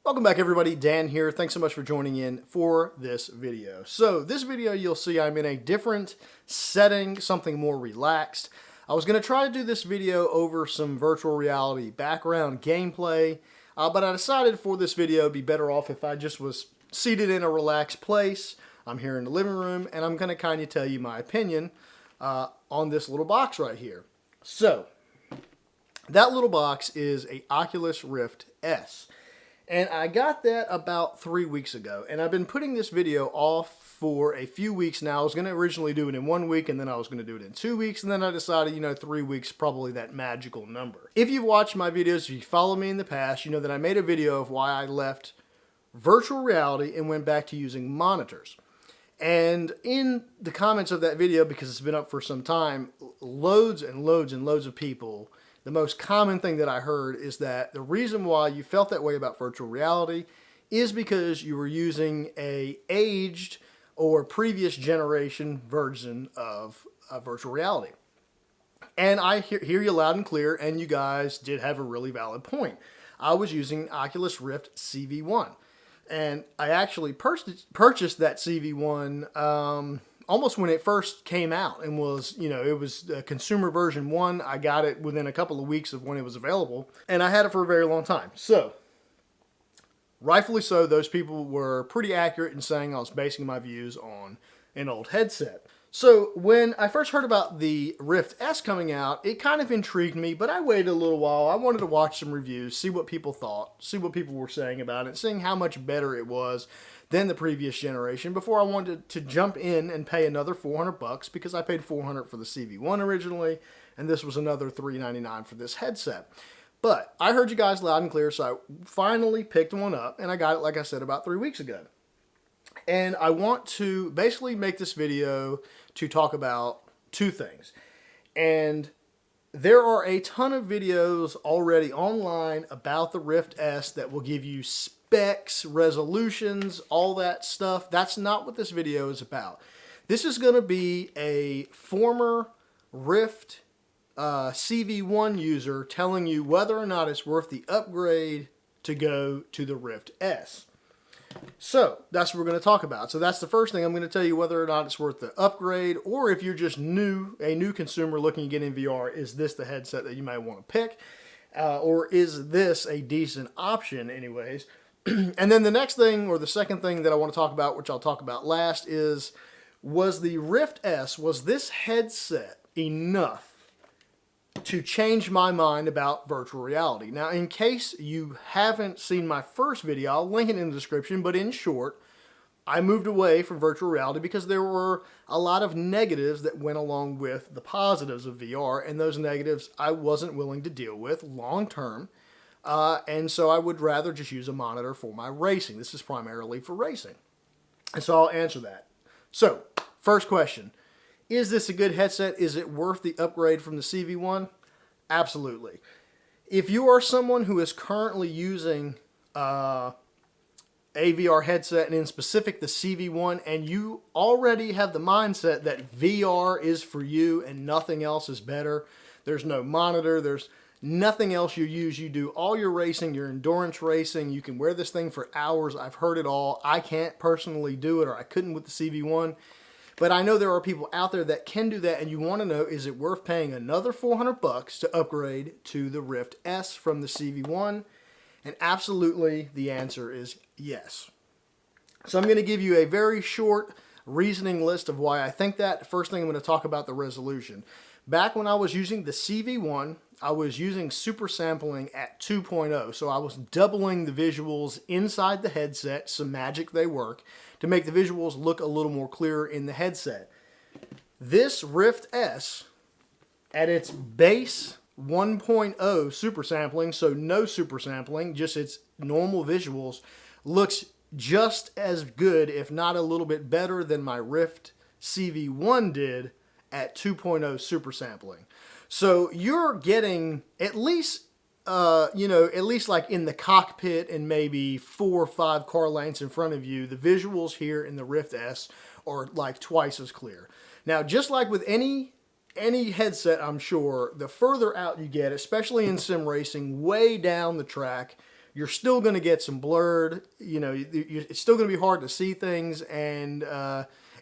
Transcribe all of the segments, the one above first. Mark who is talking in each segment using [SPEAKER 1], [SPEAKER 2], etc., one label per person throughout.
[SPEAKER 1] Welcome back everybody, Dan here. Thanks so much for joining in for this video. So this video you'll see I'm in a different setting, something more relaxed. I was going to try to do this video over some virtual reality background gameplay, but I decided for this video it'd be better off if I just was seated in a relaxed place. I'm here in the living room and I'm going to kind of tell you my opinion on this little box right here. So that little box is a Oculus Rift S. And I got that about 3 weeks ago, and I've been putting this video off for a few weeks now. I was going to originally do it in 1 week, and then I was going to do it in 2 weeks, and then I decided, 3 weeks is probably that magical number. If you've watched my videos, if you follow me in the past, you know that I made a video of why I left virtual reality and went back to using monitors. And in the comments of that video, because it's been up for some time, loads and loads and loads of people, the most common thing that I heard is that the reason why you felt that way about virtual reality is because you were using a aged or previous generation version of virtual reality. And I hear you loud and clear, and you guys did have a really valid point. I was using Oculus Rift CV1. And I actually purchased that CV1 almost when it first came out, and was, it was consumer version 1. I got it within a couple of weeks of when it was available, and I had it for a very long time. So, rightfully so, those people were pretty accurate in saying I was basing my views on an old headset. So, when I first heard about the Rift S coming out, it kind of intrigued me, but I waited a little while. I wanted to watch some reviews, see what people thought, see what people were saying about it, seeing how much better it was than the previous generation before I wanted to jump in and pay another $400 because I paid $400 for the CV1 originally, and this was another $399 for this headset. But I heard you guys loud and clear, so I finally picked one up, and I got it, like I said, about 3 weeks ago. And I want to basically make this video to talk about two things. And there are a ton of videos already online about the Rift S that will give you specs, resolutions, all that stuff. That's not what this video is about. This is going to be a former Rift CV1 user telling you whether or not it's worth the upgrade to go to the Rift S. So that's what we're going to talk about. So that's the first thing. I'm going to tell you whether or not it's worth the upgrade, or if you're just a new consumer looking to get in VR, is this the headset that you might want to pick? Or is this a decent option anyways? And then the next thing, or the second thing that I want to talk about, which I'll talk about last, is was the Rift S, was this headset enough to change my mind about virtual reality? Now, in case you haven't seen my first video, I'll link it in the description, but in short, I moved away from virtual reality because there were a lot of negatives that went along with the positives of VR, and those negatives I wasn't willing to deal with long term, and so I would rather just use a monitor for my racing. This is primarily for racing, and so I'll answer that. So, first question. Is this a good headset? Is it worth the upgrade from the CV1? Absolutely. If you are someone who is currently using a VR headset, and in specific the CV1, and you already have the mindset that VR is for you and nothing else is better, there's no monitor, there's nothing else you use, you do all your racing, your endurance racing, you can wear this thing for hours, I've heard it all. I can't personally do it, or I couldn't with the CV1. But I know there are people out there that can do that, and you want to know, is it worth paying another $400 to upgrade to the Rift S from the CV1? And absolutely, the answer is yes. So I'm going to give you a very short reasoning list of why I think that. First thing, I'm going to talk about the resolution. Back when I was using the CV1, I was using super sampling at 2.0, so I was doubling the visuals inside the headset, some magic they work, to make the visuals look a little more clearer in the headset. This Rift S, at its base 1.0 super sampling, so no super sampling, just its normal visuals, looks just as good, if not a little bit better than my Rift CV1 did at 2.0 super sampling. So you're getting at least, at least like in the cockpit and maybe 4 or 5 car lengths in front of you, the visuals here in the Rift S are like twice as clear. Now, just like with any headset, I'm sure, the further out you get, especially in sim racing, way down the track, you're still going to get some blurred, you know, it's still going to be hard to see things, and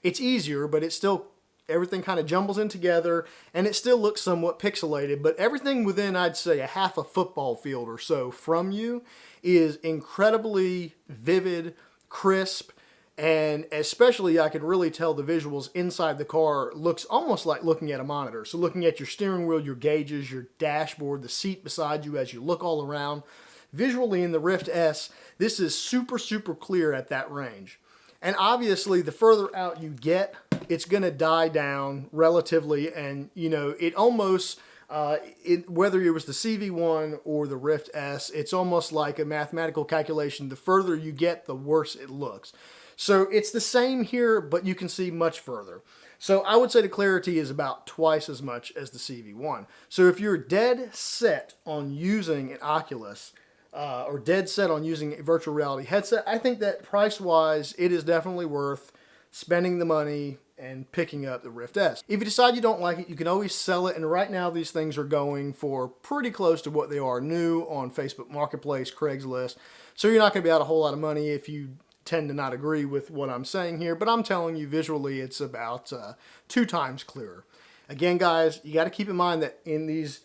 [SPEAKER 1] it's easier, but it's still, everything kind of jumbles in together, and it still looks somewhat pixelated, but everything within, I'd say, a half a football field or so from you is incredibly vivid, crisp, and especially I could really tell the visuals inside the car looks almost like looking at a monitor. So looking at your steering wheel, your gauges, your dashboard, the seat beside you as you look all around. Visually in the Rift S, this is super, super clear at that range. And obviously, the further out you get, it's going to die down relatively. And, you know, it almost, whether it was the CV1 or the Rift S, it's almost like a mathematical calculation. The further you get, the worse it looks. So it's the same here, but you can see much further. So I would say the clarity is about twice as much as the CV1. So if you're dead set on using an Oculus, or dead set on using a virtual reality headset, I think that price-wise, it is definitely worth spending the money and picking up the Rift S. If you decide you don't like it, you can always sell it, and right now these things are going for pretty close to what they are new on Facebook Marketplace, Craigslist, so you're not going to be out a whole lot of money if you tend to not agree with what I'm saying here, but I'm telling you visually it's about 2 times clearer. Again, guys, you got to keep in mind that in these,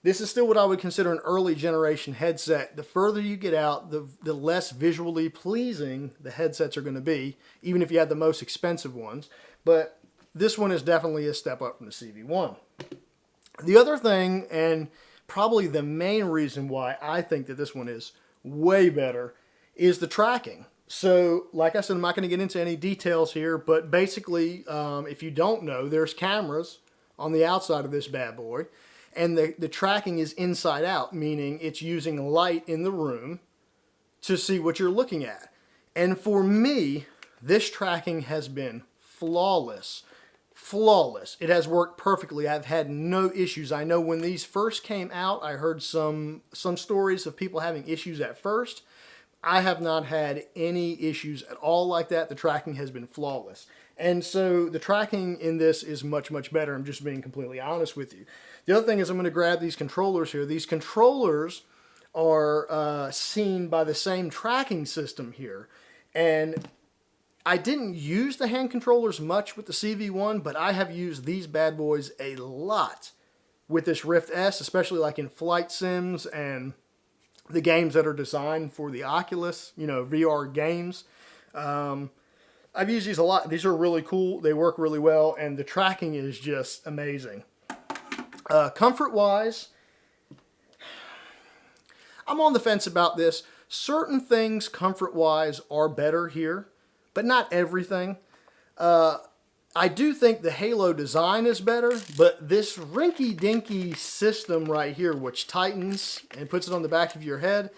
[SPEAKER 1] this is still what I would consider an early generation headset. The further you get out, the less visually pleasing the headsets are going to be, even if you had the most expensive ones. But this one is definitely a step up from the CV1. The other thing, and probably the main reason why I think that this one is way better, is the tracking. So, like I said, I'm not going to get into any details here, but basically, if you don't know, there's cameras on the outside of this bad boy. And the tracking is inside out, meaning it's using light in the room to see what you're looking at. And for me, this tracking has been flawless. Flawless. It has worked perfectly. I've had no issues. I know when these first came out, I heard some stories of people having issues at first. I have not had any issues at all like that. The tracking has been flawless. And so the tracking in this is much, much better. I'm just being completely honest with you. The other thing is I'm going to grab these controllers here. These controllers are seen by the same tracking system here. And I didn't use the hand controllers much with the CV1, but I have used these bad boys a lot with this Rift S, especially like in flight sims and the games that are designed for the Oculus, you know, VR games. I've used these a lot. These are really cool. They work really well, and the tracking is just amazing. Comfort-wise, I'm on the fence about this. Certain things, comfort-wise, are better here, but not everything. I do think the Halo design is better, but this rinky-dinky system right here, which tightens and puts it on the back of your head,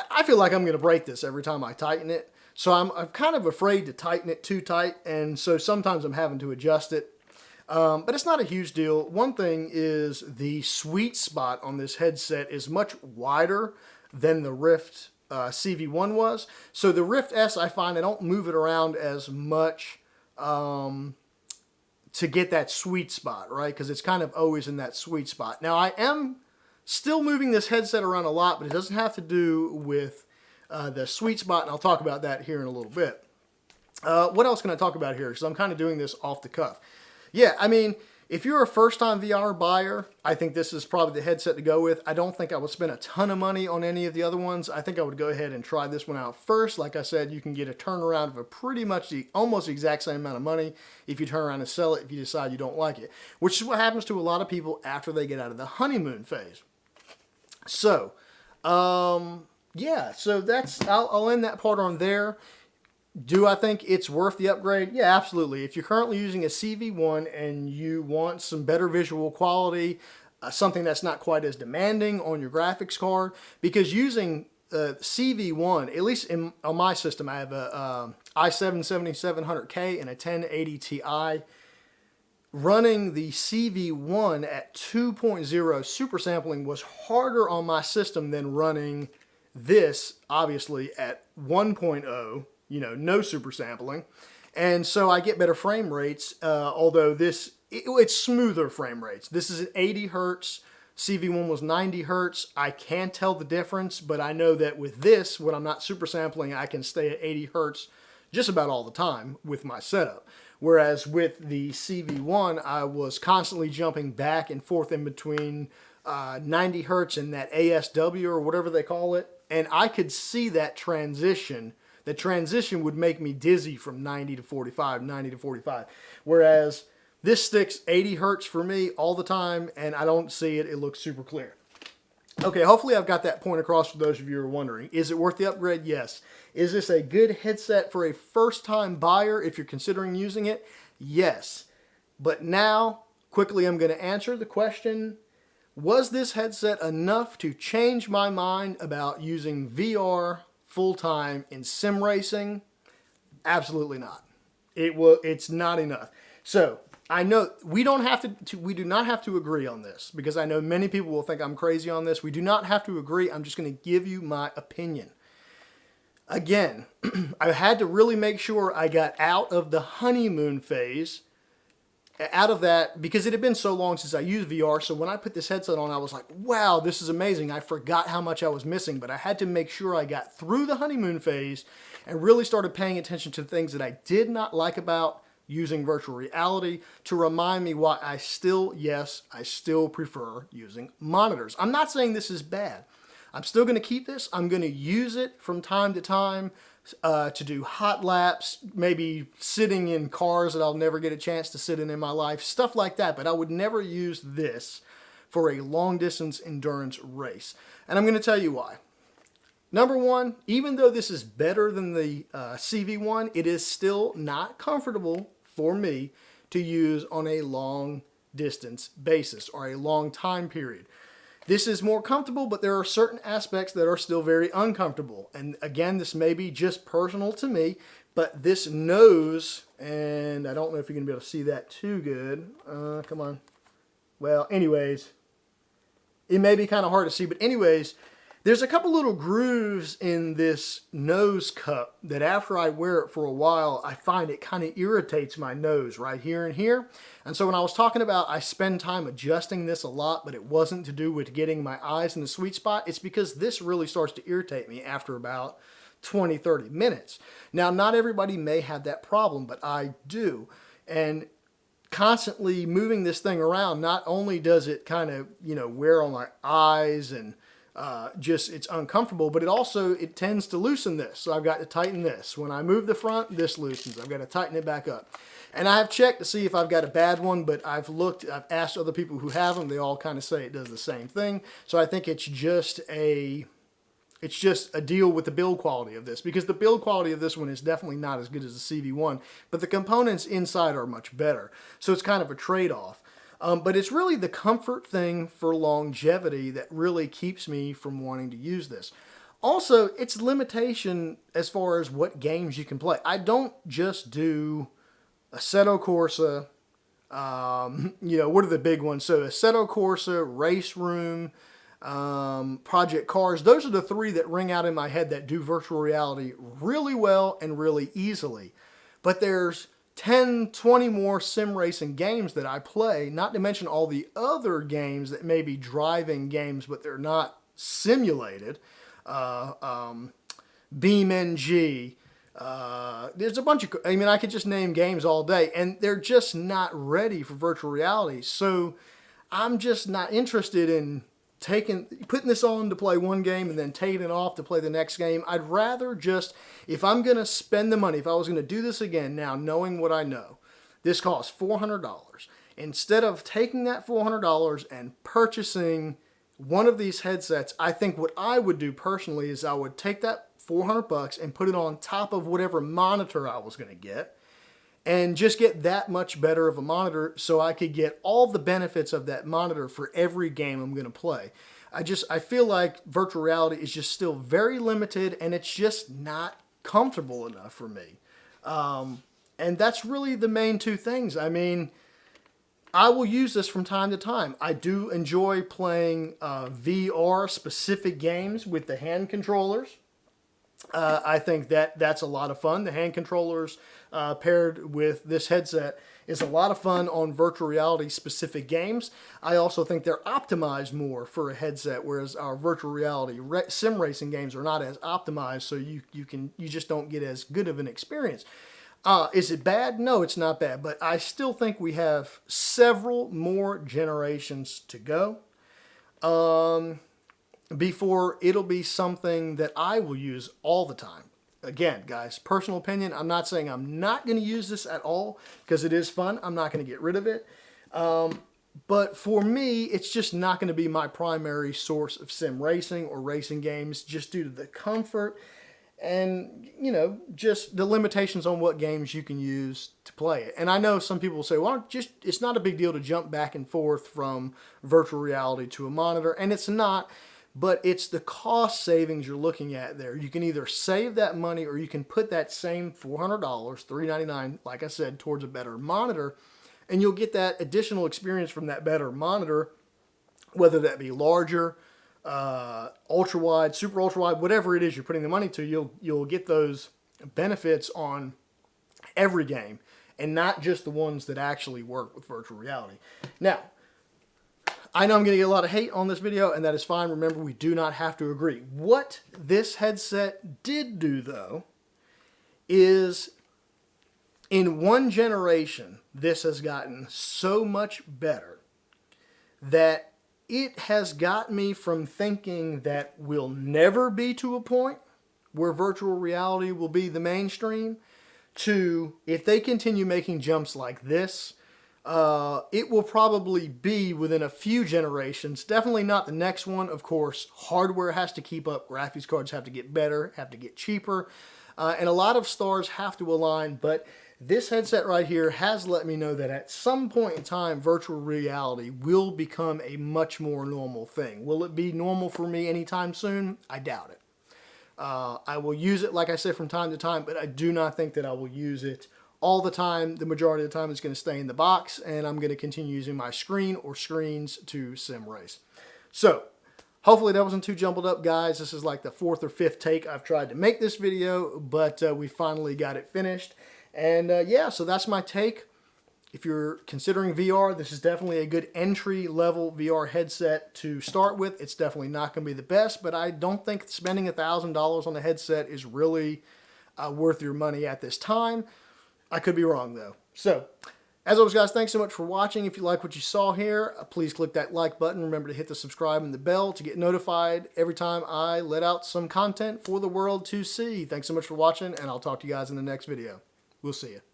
[SPEAKER 1] I feel like I'm going to break this every time I tighten it. So I'm kind of afraid to tighten it too tight, and so sometimes I'm having to adjust it. But it's not a huge deal. One thing is the sweet spot on this headset is much wider than the Rift CV1 was. So the Rift S, I find I don't move it around as much to get that sweet spot, right? Because it's kind of always in that sweet spot. Now, I am still moving this headset around a lot, but it doesn't have to do with the sweet spot, and I'll talk about that here in a little bit. What else can I talk about here? Because I'm kind of doing this off the cuff. Yeah, I mean, if you're a first-time VR buyer, I think this is probably the headset to go with. I don't think I would spend a ton of money on any of the other ones. I think I would go ahead and try this one out first. Like I said, you can get a turnaround of a pretty much the almost exact same amount of money if you turn around and sell it if you decide you don't like it, which is what happens to a lot of people after they get out of the honeymoon phase. So, yeah, so that's, I'll end that part on there. Do I think it's worth the upgrade? Yeah, absolutely. If you're currently using a CV1 and you want some better visual quality, something that's not quite as demanding on your graphics card, because using CV1, at least on my system, I have a i7-7700K and a 1080 Ti. Running the CV1 at 2.0 super sampling was harder on my system than running this, obviously, at 1.0. You know, no super sampling. And so I get better frame rates, although it's smoother frame rates. This is at 80 hertz, CV1 was 90 hertz. I can tell the difference, but I know that with this, when I'm not super sampling, I can stay at 80 hertz just about all the time with my setup. Whereas with the CV1, I was constantly jumping back and forth in between 90 hertz and that ASW or whatever they call it. And I could see that transition. The transition would make me dizzy from 90 to 45, 90 to 45. Whereas this sticks 80 hertz for me all the time, and I don't see it. It looks super clear. Okay, hopefully I've got that point across for those of you who are wondering. Is it worth the upgrade? Yes. Is this a good headset for a first-time buyer if you're considering using it? Yes. But now, quickly I'm going to answer the question, was this headset enough to change my mind about using VR full-time in sim racing? Absolutely not. It's not enough. So, I know we do not have to agree on this, because I know many people will think I'm crazy on this. We do not have to agree. I'm just going to give you my opinion. Again, I had to really make sure I got out of the honeymoon phase, out of that, because it had been so long since I used VR. So when I put this headset on, I was like, wow, this is amazing. I forgot how much I was missing, but I had to make sure I got through the honeymoon phase and really started paying attention to things that I did not like about using virtual reality to remind me why I still prefer using monitors. I'm not saying this is bad. I'm still going to keep this. I'm going to use it from time to time to do hot laps, maybe sitting in cars that I'll never get a chance to sit in my life, stuff like that. But I would never use this for a long distance endurance race. And I'm going to tell you why. Number one, even though this is better than the CV1, it is still not comfortable for me to use on a long distance basis or a long time period. This is more comfortable, but there are certain aspects that are still very uncomfortable. And again, this may be just personal to me, but this nose, and I don't know if you're going to be able to see that too good. Come on. Well, anyways, it may be kind of hard to see, but anyways, there's a couple little grooves in this nose cup that after I wear it for a while, I find it kind of irritates my nose right here and here. And so when I was talking about I spend time adjusting this a lot, but it wasn't to do with getting my eyes in the sweet spot, it's because this really starts to irritate me after about 20, 30 minutes. Now, not everybody may have that problem, but I do. And constantly moving this thing around, not only does it kind of, wear on my eyes and it's uncomfortable, but it tends to loosen this. So I've got to tighten this. When I move the front, this loosens. I've got to tighten it back up. And I have checked to see if I've got a bad one, but I've asked other people who have them. They all kind of say it does the same thing. So I think it's just a deal with the build quality of this, because the build quality of this one is definitely not as good as the CV1, but the components inside are much better. So it's kind of a trade-off. But it's really the comfort thing for longevity that really keeps me from wanting to use this. Also, it's limitation as far as what games you can play. I don't just do Assetto Corsa, what are the big ones? So Assetto Corsa, Race Room, Project Cars. Those are the three that ring out in my head that do virtual reality really well and really easily. But there's 10, 20 more sim racing games that I play, not to mention all the other games that may be driving games, but they're not simulated. BeamNG. There's a bunch of, I could just name games all day, and they're just not ready for virtual reality. So I'm just not interested in putting this on to play one game and then taking it off to play the next game. I'd rather just, if I'm going to spend the money, if I was going to do this again now, knowing what I know, this costs $400. Instead of taking that $400 and purchasing one of these headsets, I think what I would do personally is I would take that $400 and put it on top of whatever monitor I was going to get, and just get that much better of a monitor so I could get all the benefits of that monitor for every game I'm going to play. I feel like virtual reality is just still very limited, and it's just not comfortable enough for me. And that's really the main two things. I will use this from time to time. I do enjoy playing VR specific games with the hand controllers. I think that's a lot of fun. The hand controllers paired with this headset is a lot of fun on virtual reality specific games. I also think they're optimized more for a headset, whereas our virtual reality sim racing games are not as optimized, so you just don't get as good of an experience. Is it bad? No, it's not bad, but I still think we have several more generations to go before it'll be something that I will use all the time. Again, guys, personal opinion, I'm not saying I'm not going to use this at all because it is fun. I'm not going to get rid of it. But for me, it's just not going to be my primary source of sim racing or racing games just due to the comfort and, you know, just the limitations on what games you can use to play it. And I know some people will say, well, it's not a big deal to jump back and forth from virtual reality to a monitor, and it's not. But it's the cost savings you're looking at there. You can either save that money or you can put that same $400, $399, like I said, towards a better monitor, and you'll get that additional experience from that better monitor, whether that be larger, ultra wide, super ultra wide, whatever it is you're putting the money to. You'll get those benefits on every game, and not just the ones that actually work with virtual reality. Now, I know I'm going to get a lot of hate on this video, and that is fine. Remember, we do not have to agree. What this headset did do, though, is in one generation, this has gotten so much better that it has got me from thinking that we'll never be to a point where virtual reality will be the mainstream to, if they continue making jumps like this, it will probably be within a few generations. Definitely not the next one. Of course, hardware has to keep up. Graphics cards have to get better, have to get cheaper. And a lot of stars have to align. But this headset right here has let me know that at some point in time, virtual reality will become a much more normal thing. Will it be normal for me anytime soon? I doubt it. I will use it, like I said, from time to time, but I do not think that I will use it all the time. The majority of the time it's going to stay in the box, and I'm going to continue using my screen or screens to sim race. So, hopefully that wasn't too jumbled up, guys. This is like the 4th or 5th take I've tried to make this video, but we finally got it finished. And yeah, so that's my take. If you're considering VR, this is definitely a good entry-level VR headset to start with. It's definitely not going to be the best, but I don't think spending $1,000 on a headset is really worth your money at this time. I could be wrong, though. So, as always, guys, thanks so much for watching. If you like what you saw here, please click that like button. Remember to hit the subscribe and the bell to get notified every time I let out some content for the world to see. Thanks so much for watching, and I'll talk to you guys in the next video. We'll see you.